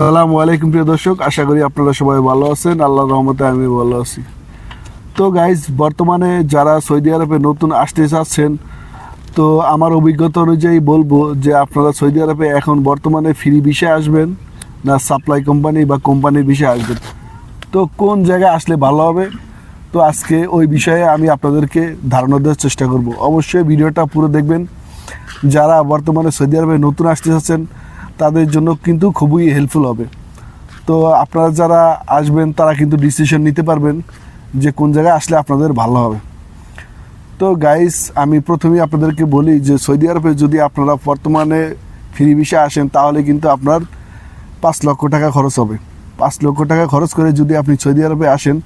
আসসালামু আলাইকুম প্রিয় দর্শক, আশা করি আপনারা সবাই ভালো আছেন। আল্লাহর রহমতে আমি ভালো আছি। তো গাইজ, বর্তমানে যারা সৌদি আরবে নতুন আসতে চাচ্ছেন, তো আমার অভিজ্ঞতা অনুযায়ী বলবো যে আপনারা সৌদি আরবে এখন বর্তমানে ফ্রি ভিসায় আসবেন না সাপ্লাই কোম্পানি বা কোম্পানির ভিসায় আসবেন, তো কোন জায়গায় আসলে ভালো হবে। তো আজকে ওই বিষয়ে আমি আপনাদেরকে ধারণা দেওয়ার চেষ্টা করব। অবশ্যই ভিডিওটা পুরো দেখবেন। যারা বর্তমানে সৌদি আরবে নতুন আসতে চাচ্ছেন তাদের জন্য কিন্তু খুবই হেল্পফুল হবে। তো আপনারা যারা আসবেন তারা কিন্তু ডিসিশন নিতে পারবেন যে কোন জায়গায় আসলে আপনাদের ভালো হবে। তো গাইস, আমি প্রথমেই আপনাদেরকে বলি যে সৌদি আরবে যদি আপনারা বর্তমানে ফ্রি ভিসা আসেন তাহলে কিন্তু আপনার 5 লক্ষ টাকা খরচ হবে। 5 লক্ষ টাকা খরচ করে যদি আপনি সৌদি আরবে আসেন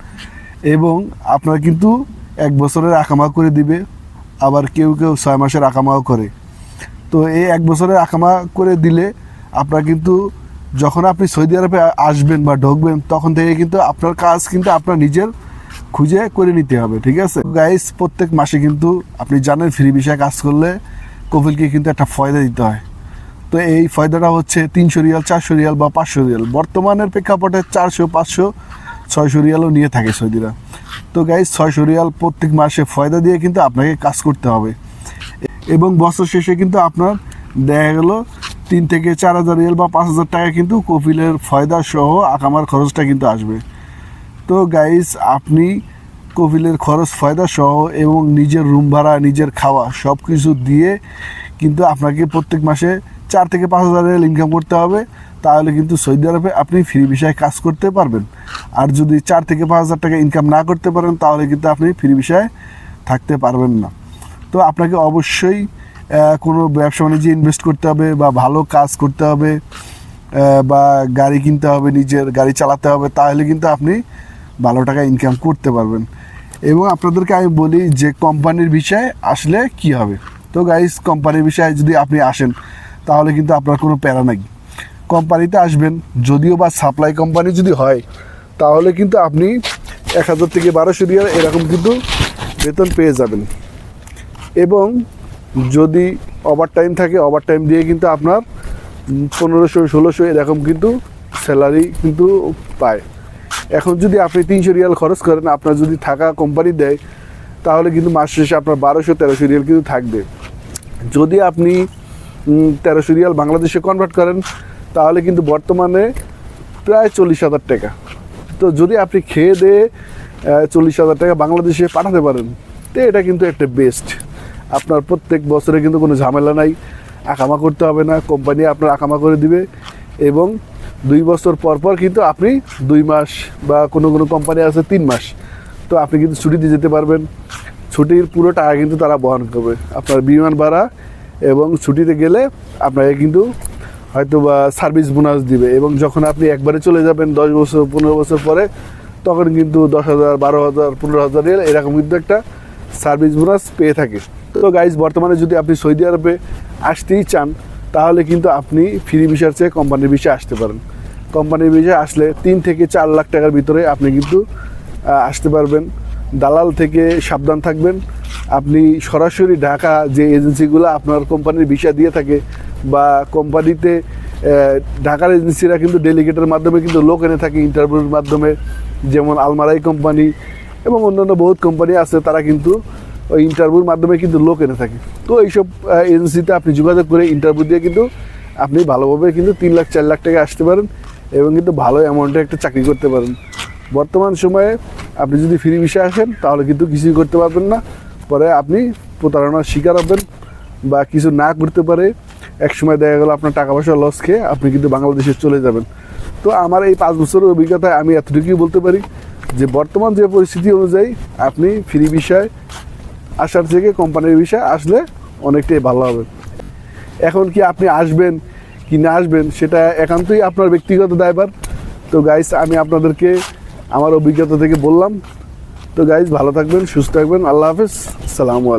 এবং আপনার কিন্তু 1 বছরের আকামা করে দিবে, আবার কেউ কেউ 6 মাসের আকামাও করে। তো এই 1 বছরের আকামা করে দিলে আপনার কিন্তু যখন আপনি সৌদি আরবে আসবেন বা ঢুকবেন তখন থেকে কিন্তু আপনার কাজ কিন্তু আপনার নিজের খুঁজে করে নিতে হবে, ঠিক আছে গাইস। প্রত্যেক মাসে কিন্তু আপনি জানেন ফ্রি ভিসায় কাজ করলে কফিলকে কিন্তু একটা ফয়দা দিতে হয়। তো এই ফয়দাটা হচ্ছে 300 রিয়াল, 400 রিয়াল বা 500 রিয়াল। বর্তমানের প্রেক্ষাপটে 400, 500, 600 রিয়ালও নিয়ে থাকে সৌদিরা। তো গাইস, 600 রিয়াল প্রত্যেক মাসে ফয়দা দিয়ে কিন্তু আপনাকে কাজ করতে হবে এবং বছর শেষে কিন্তু আপনার দেখা গেল 3 থেকে 4,000 রিয়াল বা 5,000 টাকা কিন্তু কফিলের ফয়দা সহ আকামার খরচটা কিন্তু আসবে। তো গাইস, আপনি কফিলের খরচ ফয়দা সহ এবং নিজের রুম ভাড়া, নিজের খাওয়া সব কিছু দিয়ে কিন্তু আপনাকে প্রত্যেক মাসে 4 থেকে 5,000 রিয়াল ইনকাম করতে হবে। তাহলে কিন্তু সৌদি আরবে আপনি ফ্রি ভিসায় কাজ করতে পারবেন। আর যদি 4 থেকে 5,000 টাকা ইনকাম না করতে পারেন তাহলে কিন্তু আপনি ফ্রি ভিসায় থাকতে পারবেন না। তো আপনাকে অবশ্যই কোনো ব্যবসা বাণিজ্যে ইনভেস্ট করতে হবে বা ভালো কাজ করতে হবে বা গাড়ি কিনতে হবে, নিজের গাড়ি চালাতে হবে, তাহলে কিন্তু আপনি ভালো টাকা ইনকাম করতে পারবেন। এবং আপনাদেরকে আমি বলি যে কোম্পানির বিষয়ে আসলে কি হবে। তো গাইস, কোম্পানির বিষয়ে যদি আপনি আসেন তাহলে কিন্তু আপনার কোনো প্যারা নাই। কোম্পানিতে আসবেন, যদিও বা সাপ্লাই কোম্পানি যদি হয় তাহলে কিন্তু আপনি 1,000 থেকে 1,200 রিয়াল এরকম কিন্তু বেতন পেয়ে যাবেন। এবং যদি ওভারটাইম থাকে, ওভারটাইম দিয়ে কিন্তু আপনার 1500, 1600 এরকম কিন্তু স্যালারি কিন্তু পায়। এখন যদি আপনি 300 রিয়াল খরচ করেন, আপনার যদি থাকা কোম্পানি দেয় তাহলে কিন্তু মাস শেষে আপনার 1200, 1300 রিয়াল কিন্তু থাকবে। যদি আপনি 1300 রিয়াল বাংলাদেশে কনভার্ট করেন তাহলে কিন্তু বর্তমানে প্রায় 40,000 টাকা। তো যদি আপনি খেয়ে দিয়ে 40,000 টাকা বাংলাদেশে পাঠাতে পারেন তো এটা কিন্তু একটা বেস্ট। আপনার প্রত্যেক বছরে কিন্তু কোনো ঝামেলা নাই, আকামা করতে হবে না, কোম্পানি আপনার আকামা করে দিবে। এবং 2 বছর পর পর কিন্তু আপনি 2 মাস বা কোনো কোনো কোম্পানি আছে 3 মাস, তো আপনি কিন্তু ছুটিতে যেতে পারবেন। ছুটির পুরো টাকা কিন্তু তারা বহন করবে, আপনার বিমান ভাড়া এবং ছুটিতে গেলে আপনাকে কিন্তু হয়তো বা সার্ভিস বোনাস দিবে। এবং যখন আপনি একবারে চলে যাবেন 10 বছর 15 বছর পরে, তখন কিন্তু 10,000, 12,000, 15,000 রিয়াল এরকম কিন্তু একটা সার্ভিস বোনাস পেয়ে থাকে। তো গাইজ, বর্তমানে যদি আপনি সৌদি আরবে আসতেই চান তাহলে কিন্তু আপনি ফ্রি ভিসার চেয়ে কোম্পানির ভিসায় আসতে পারেন। কোম্পানির ভিসায় আসলে 3 থেকে 4 লাখ টাকার ভিতরে আপনি কিন্তু আসতে পারবেন। দালাল থেকে সাবধান থাকবেন। আপনি সরাসরি ঢাকা যে এজেন্সিগুলো আপনার কোম্পানির ভিসা দিয়ে থাকে বা কোম্পানিতে ঢাকার এজেন্সিরা কিন্তু ডেলিগেটের মাধ্যমে কিন্তু লোক এনে থাকে ইন্টারভিউর মাধ্যমে, যেমন আলমারাই কোম্পানি এবং অন্যান্য বহুত কোম্পানি আছে, তারা কিন্তু ওই ইন্টারভিউর মাধ্যমে কিন্তু লোক এনে থাকে। তো এইসব এজেন্সিতে আপনি যোগাযোগ করে ইন্টারভিউ দিয়ে কিন্তু আপনি ভালোভাবে কিন্তু 3 লাখ 4 লাখ টাকা আসতে পারেন এবং কিন্তু ভালো অ্যামাউন্টে একটা চাকরি করতে পারেন। বর্তমান সময়ে আপনি যদি ফ্রি ভিসায় আসেন তাহলে কিন্তু কিছুই করতে পারবেন না, পরে আপনি প্রতারণার শিকার হবেন বা কিছু না করতে পারে এক সময় দেখা গেল আপনার টাকা পয়সা লস খেয়ে আপনি কিন্তু বাংলাদেশে চলে যাবেন। তো আমার এই 5 বছরের অভিজ্ঞতায় আমি এতটুকুই বলতে পারি যে বর্তমান যে পরিস্থিতি অনুযায়ী আপনি ফ্রি ভিসায় আসার থেকে কোম্পানির ভিসায় আসলে অনেকটাই ভালো হবে। এখন কি আপনি আসবেন কি না আসবেন সেটা একান্তই আপনার ব্যক্তিগত দায়ভার। তো গাইস, আমি আপনাদেরকে আমার অভিজ্ঞতা থেকে বললাম। তো গাইস, ভালো থাকবেন, সুস্থ থাকবেন। আল্লাহ হাফেজ, আসসালামু আলাইকুম।